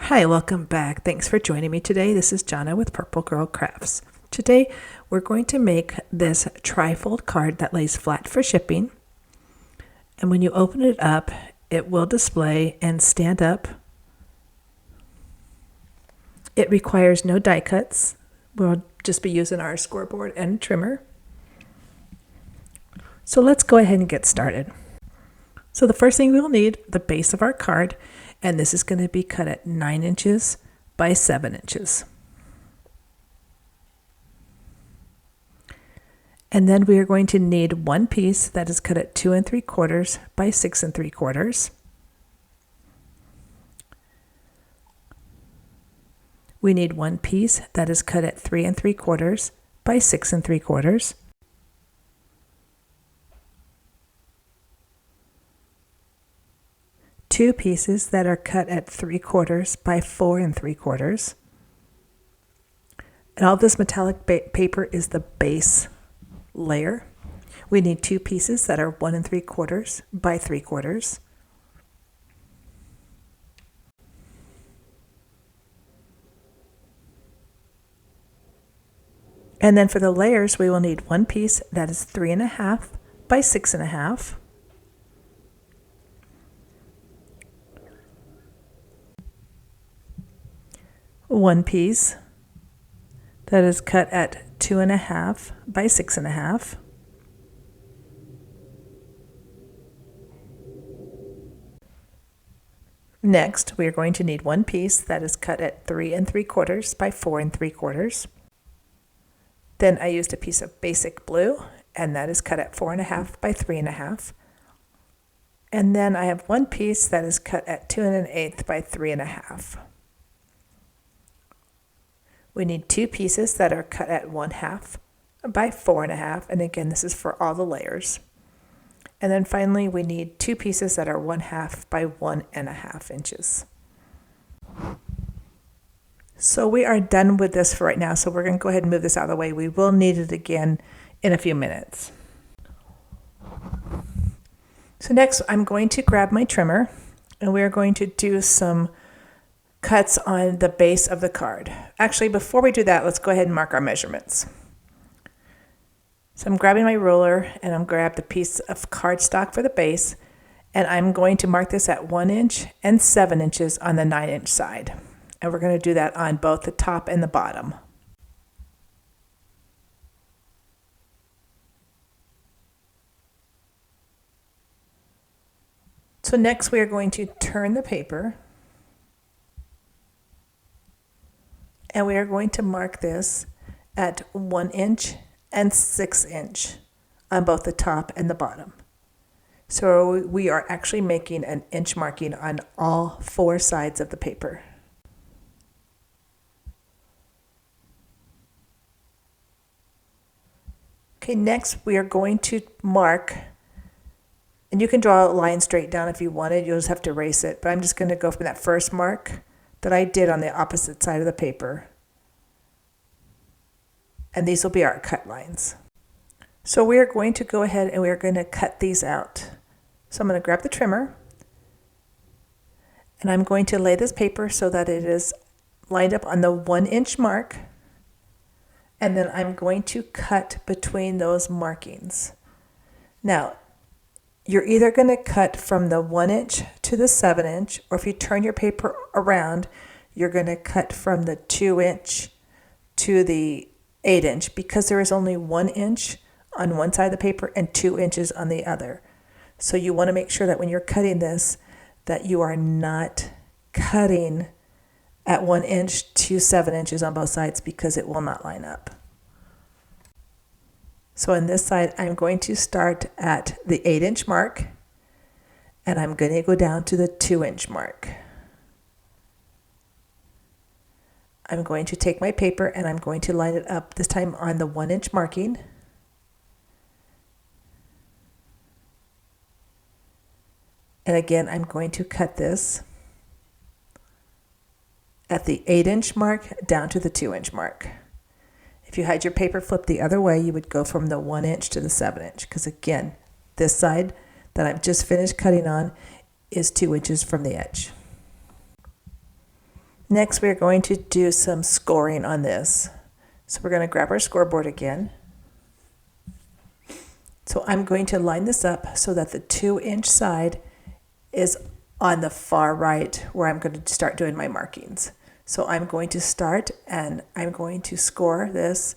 Hi, welcome back. Thanks for joining me today. This is Jana with Purple Girl Crafts. Today, we're going to make this tri-fold card that lays flat for shipping. And when you open it up, it will display and stand up. It requires no die cuts. We'll just be using our scoreboard and trimmer. So let's go ahead and get started. So the first thing we'll need, the base of our card, and this is going to be cut at 9 inches by 7 inches. And then we are going to need one piece that is cut at 2 3/4 by 6 3/4. We need one piece that is cut at 3 3/4 by 6 3/4. Two pieces that are cut at 3/4 by 4 3/4. And all this metallic paper is the base layer. We need two pieces that are 1 3/4 by 3/4. And then for the layers, we will need one piece that is 3 1/2 by 6 1/2. One piece that is cut at 2 1/2 by 6 1/2. Next, we are going to need one piece that is cut at 3 3/4 by 4 3/4. Then I used a piece of basic blue, and that is cut at 4 1/2 by 3 1/2. And then I have one piece that is cut at 2 1/8 by 3 1/2. We need two pieces that are cut at 1/2 by 4 1/2, and again, this is for all the layers. And then finally, we need two pieces that are 1/2 by 1 1/2 inches. So we are done with this for right now, so we're going to go ahead and move this out of the way. We will need it again in a few minutes. So next, I'm going to grab my trimmer, and we're going to do some cuts on the base of the card. Actually, before we do that, let's go ahead and mark our measurements. So I'm grabbing my ruler, and I'm grabbing the piece of cardstock for the base, and I'm going to mark this at 1 inch and 7 inches on the 9-inch side. And we're going to do that on both the top and the bottom. So next we are going to turn the paper, and we are going to mark this at 1 inch and 6 inch on both the top and the bottom. So we are actually making an inch marking on all 4 sides of the paper. Okay, next we are going to mark, and you can draw a line straight down if you wanted. You'll just have to erase it, but I'm just going to go from that first mark that I did on the opposite side of the paper. And these will be our cut lines. So we are going to go ahead and we are going to cut these out. So I'm going to grab the trimmer, and I'm going to lay this paper so that it is lined up on the 1 inch mark. And then I'm going to cut between those markings. Now, you're either going to cut from the 1 inch to the 7 inch, or if you turn your paper around, you're going to cut from the 2 inch to the 8 inch, because there is only 1 inch on one side of the paper and 2 inches on the other. So you want to make sure that when you're cutting this, that you are not cutting at 1 inch to 7 inches on both sides, because it will not line up. So on this side, I'm going to start at the 8 inch mark, and I'm going to go down to the 2 inch mark. I'm going to take my paper and I'm going to line it up, this time on the 1 inch marking. And again, I'm going to cut this at the 8 inch mark down to the 2 inch mark. If you had your paper flipped the other way, you would go from the 1 inch to the 7 inch, because again, this side that I've just finished cutting on is 2 inches from the edge. Next, we're going to do some scoring on this. So we're going to grab our scoreboard again. So I'm going to line this up so that the 2-inch side is on the far right where I'm going to start doing my markings. So I'm going to start and I'm going to score this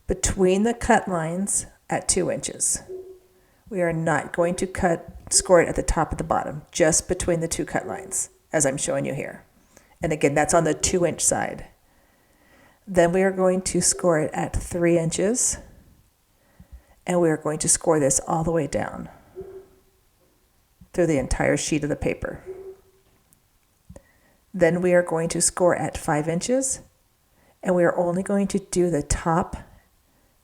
between the cut lines at 2 inches. We are not going to score it at the top of the bottom, just between the two cut lines, as I'm showing you here. And again, that's on the 2-inch side. Then we are going to score it at 3 inches, and we are going to score this all the way down through the entire sheet of the paper. Then we are going to score at 5 inches, and we are only going to do the top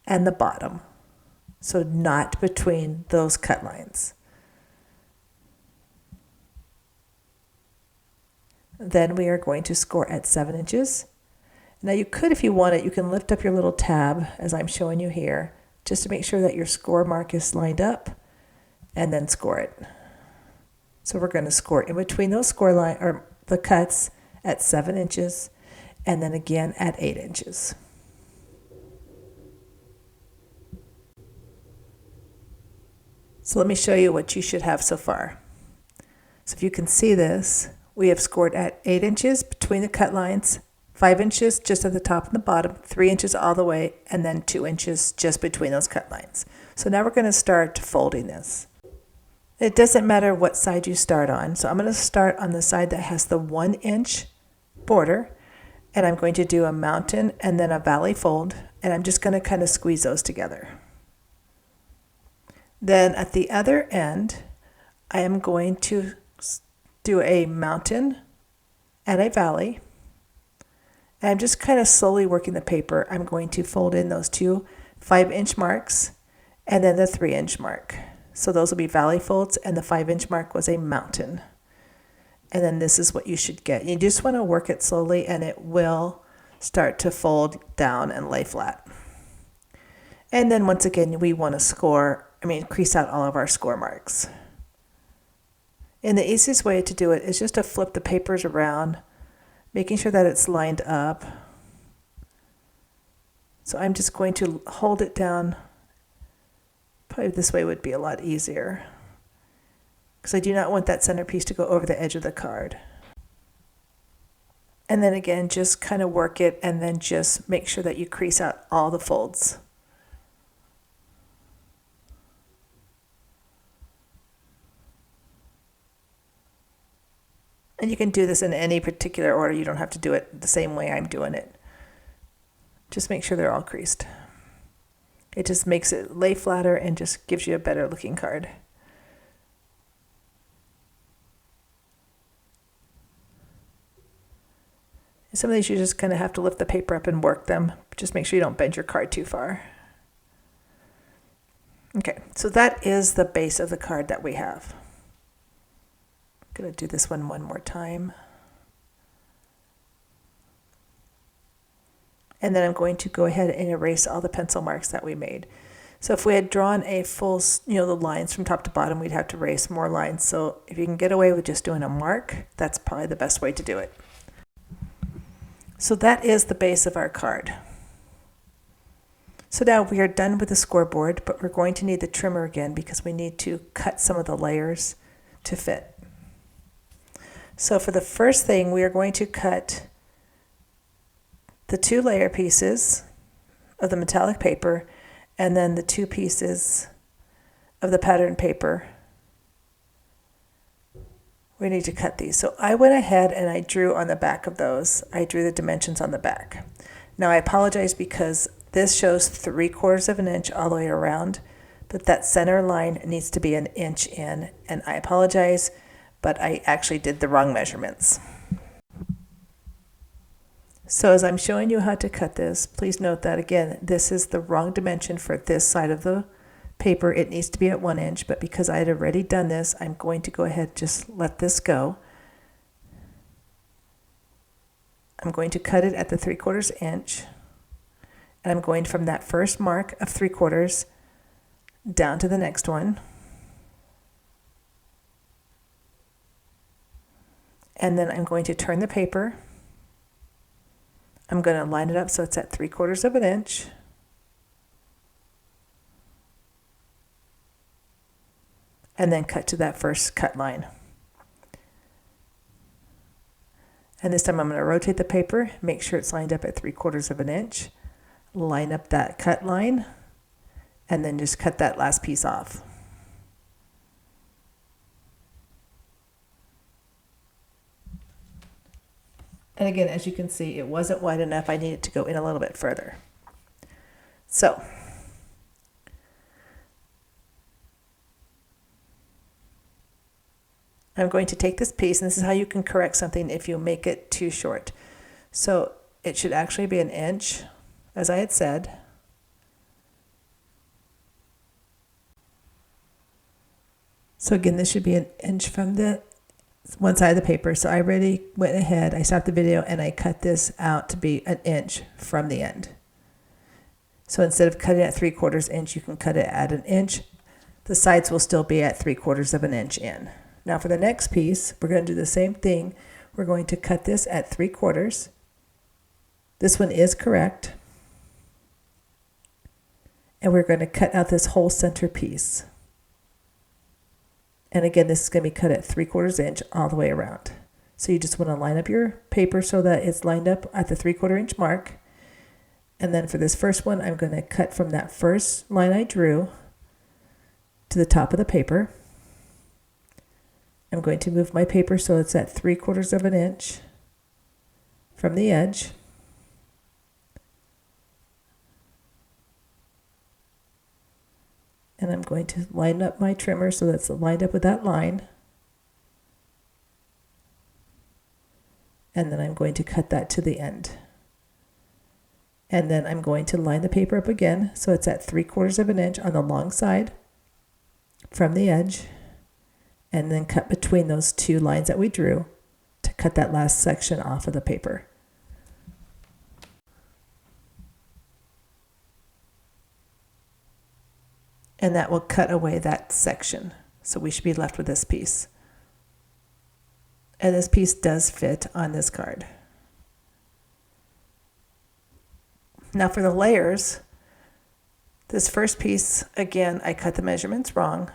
and the bottom, so not between those cut lines. Then we are going to score at 7 inches. Now you could, if you want it, you can lift up your little tab as I'm showing you here, just to make sure that your score mark is lined up, and then score it. So we're going to score in between those score line or the cuts at 7 inches, and then again at 8 inches. So let me show you what you should have so far. So if you can see this, we have scored at 8 inches between the cut lines, 5 inches just at the top and the bottom, 3 inches all the way, and then 2 inches just between those cut lines. So now we're going to start folding this. It doesn't matter what side you start on. So I'm going to start on the side that has the 1-inch border, and I'm going to do a mountain and then a valley fold, and I'm just going to kind of squeeze those together. Then at the other end, I am going to do a mountain and a valley. And I'm just kind of slowly working the paper. I'm going to fold in those two 5-inch marks and then the 3-inch mark. So those will be valley folds, and the 5-inch mark was a mountain. And then this is what you should get. You just want to work it slowly, and it will start to fold down and lay flat. And then once again, we want to crease out all of our score marks. And the easiest way to do it is just to flip the papers around, making sure that it's lined up. So I'm just going to hold it down. Probably this way would be a lot easier, because I do not want that centerpiece to go over the edge of the card. And then again, just kind of work it, and then just make sure that you crease out all the folds. And you can do this in any particular order. You don't have to do it the same way I'm doing it. Just make sure they're all creased. It just makes it lay flatter and just gives you a better looking card. Some of these you just kind of have to lift the paper up and work them. Just make sure you don't bend your card too far. Okay, so that is the base of the card that we have. I'm going to do this one more time. And then I'm going to go ahead and erase all the pencil marks that we made. So if we had drawn a full, the lines from top to bottom, we'd have to erase more lines. So if you can get away with just doing a mark, that's probably the best way to do it. So that is the base of our card. So now we are done with the scoreboard, but we're going to need the trimmer again because we need to cut some of the layers to fit. So for the first thing, we are going to cut the 2 layer pieces of the metallic paper and then the 2 pieces of the pattern paper. We need to cut these. So I went ahead and I drew on the back of those. I drew the dimensions on the back. Now I apologize because this shows 3/4 of an inch all the way around, but that center line needs to be 1 inch in, and I apologize, but I actually did the wrong measurements. So as I'm showing you how to cut this, please note that again, this is the wrong dimension for this side of the paper. It needs to be at 1 inch, but because I had already done this, I'm going to go ahead and just let this go. I'm going to cut it at the 3/4 inch, and I'm going from that first mark of 3/4 down to the next one. And then I'm going to turn the paper I'm going to line it up so it's at 3/4 of an inch. And then cut to that first cut line. And this time I'm going to rotate the paper, make sure it's lined up at 3/4 of an inch, line up that cut line, and then just cut that last piece off. And again, as you can see, it wasn't wide enough. I needed to go in a little bit further. So I'm going to take this piece, and this is how you can correct something if you make it too short. So it should actually be 1 inch, as I had said. So again, this should be 1 inch from the one side of the paper. So I already went ahead, I stopped the video, and I cut this out to be 1 inch from the end. So instead of cutting at 3/4 inch, you can cut it at 1 inch. The sides will still be at 3/4 of an inch in. Now for the next piece, we're going to do the same thing. We're going to cut this at 3/4. This one is correct. And we're going to cut out this whole center piece. And again, this is going to be cut at 3/4 inch all the way around. So you just want to line up your paper so that it's lined up at the 3/4 inch mark. And then for this first one, I'm going to cut from that first line I drew to the top of the paper. I'm going to move my paper so it's at 3/4 of an inch from the edge. And I'm going to line up my trimmer so that's lined up with that line. And then I'm going to cut that to the end. And then I'm going to line the paper up again so it's at 3/4 of an inch on the long side from the edge. And then cut between those two lines that we drew to cut that last section off of the paper. And that will cut away that section. So we should be left with this piece. And this piece does fit on this card. Now for the layers, this first piece, again, I cut the measurements wrong.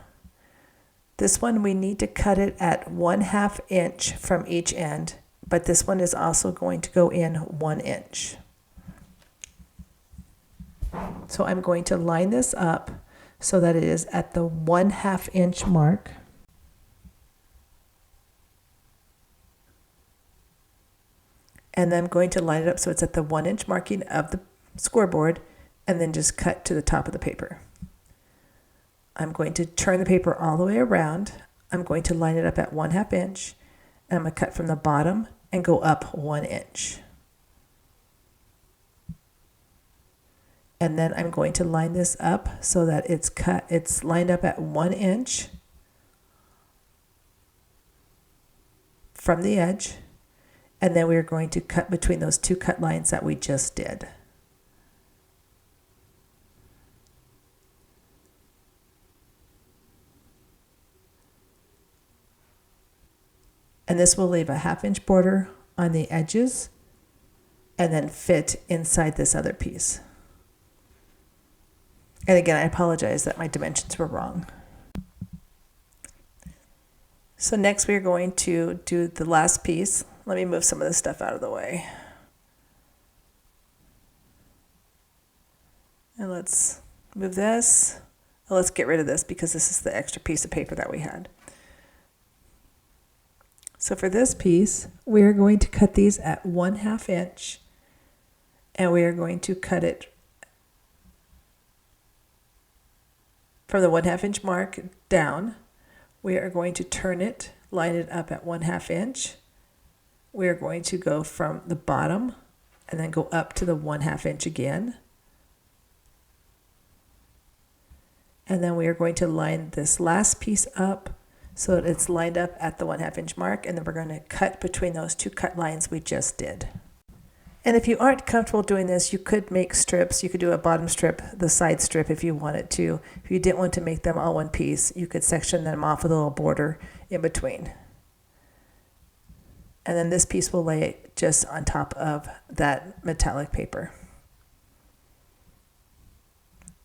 This one, we need to cut it at 1/2 inch from each end, but this one is also going to go in 1 inch. So I'm going to line this up so that it is at the 1/2 inch mark. And then I'm going to line it up so it's at the 1 inch marking of the scoreboard, and then just cut to the top of the paper. I'm going to turn the paper all the way around. I'm going to line it up at 1/2 inch, and I'm going to cut from the bottom and go up 1 inch. And then I'm going to line this up so that it's lined up at 1 inch from the edge. And then we're going to cut between those two cut lines that we just did. And this will leave a 1/2 inch border on the edges and then fit inside this other piece. And again, I apologize that my dimensions were wrong. So next we're going to do the last piece. Let me move some of this stuff out of the way. And let's move this. Well, let's get rid of this because this is the extra piece of paper that we had. So for this piece, we are going to cut these at 1/2 inch, and we are going to cut it from the 1/2 inch mark down. We are going to turn it, line it up at 1/2 inch. We are going to go from the bottom and then go up to the 1/2 inch again. And then we are going to line this last piece up so that it's lined up at the 1/2 inch mark, and then we're going to cut between those two cut lines we just did. And if you aren't comfortable doing this, you could make strips. You could do a bottom strip, the side strip if you wanted to. If you didn't want to make them all one piece, you could section them off with a little border in between. and then this piece will lay just on top of that metallic paper.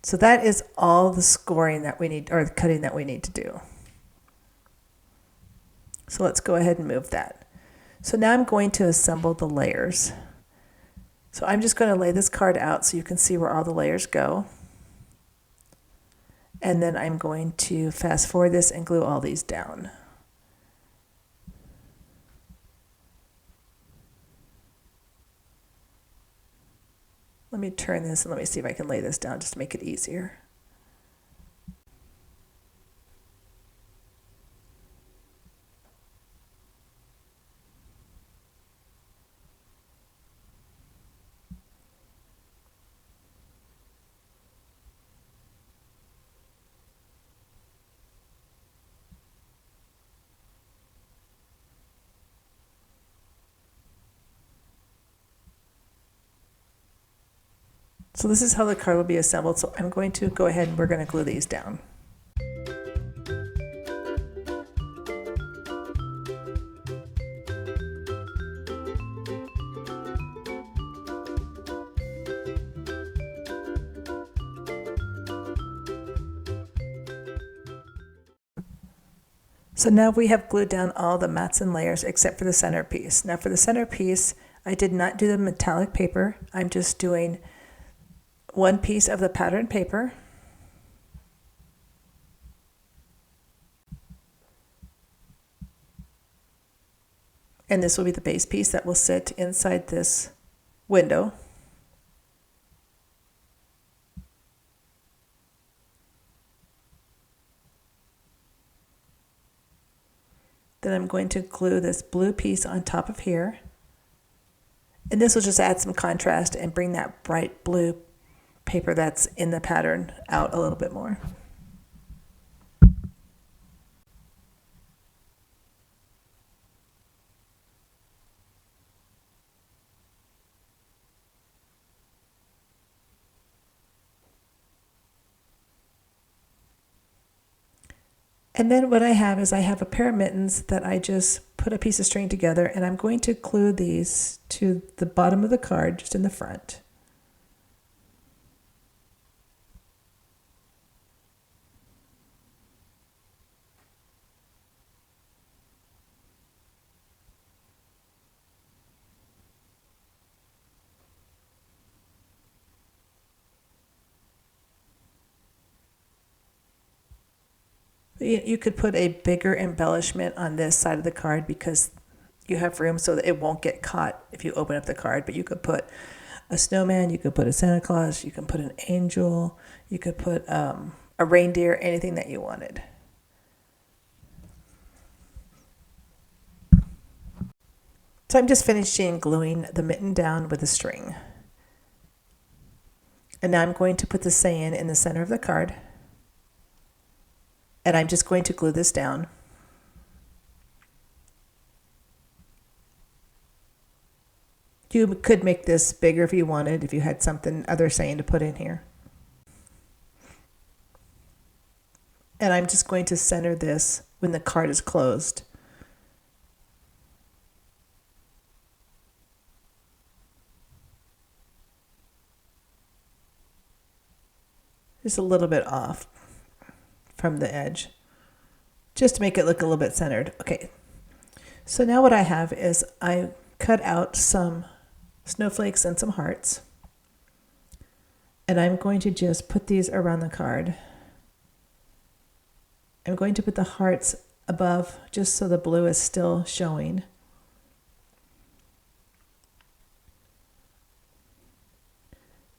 So that is all the scoring that we need, or the cutting that we need to do. So let's go ahead and move that. So now I'm going to assemble the layers. So I'm just going to lay this card out so you can see where all the layers go. And then I'm going to fast forward this and glue all these down. Let me turn this and let me see if I can lay this down just to make it easier. So this is how the card will be assembled. So I'm going to go ahead and we're going to glue these down. So now we have glued down all the mats and layers except for the centerpiece. Now for the centerpiece, I did not do the metallic paper. I'm just doing one piece of the pattern paper, and this will be the base piece that will sit inside this window. Then I'm going to glue this blue piece on top of here, and this will just add some contrast and bring that bright blue paper that's in the pattern out a little bit more. And then what I have is I have a pair of mittens that I just put a piece of string together, and I'm going to glue these to the bottom of the card just in the front. You could put a bigger embellishment on this side of the card because you have room so that it won't get caught if you open up the card. But you could put a snowman, you could put a Santa Claus, you can put an angel, you could put a reindeer, anything that you wanted. So I'm just finishing gluing the mitten down with a string. And now I'm going to put the Seiun in the center of the card. And I'm just going to glue this down. You could make this bigger if you wanted, if you had something other Seiun to put in here. And I'm just going to center this when the card is closed. Just a little bit off from the edge, just to make it look a little bit centered. Okay, so now what I have is I cut out some snowflakes and some hearts, and I'm going to just put these around the card. I'm going to put the hearts above just so the blue is still showing.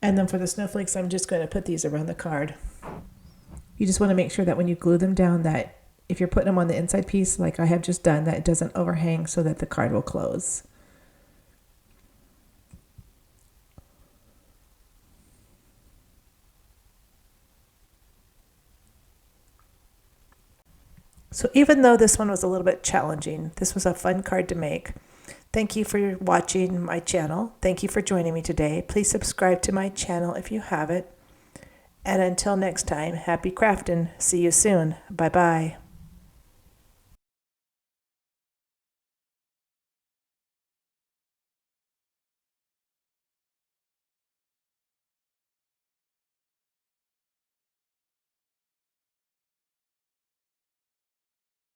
And then for the snowflakes, I'm just going to put these around the card. You just want to make sure that when you glue them down, that if you're putting them on the inside piece, like I have just done, that it doesn't overhang so that the card will close. So even though this one was a little bit challenging, this was a fun card to make. Thank you for watching my channel. Thank you for joining me today. Please subscribe to my channel if you haven't. And until next time, happy crafting. See you soon. Bye-bye.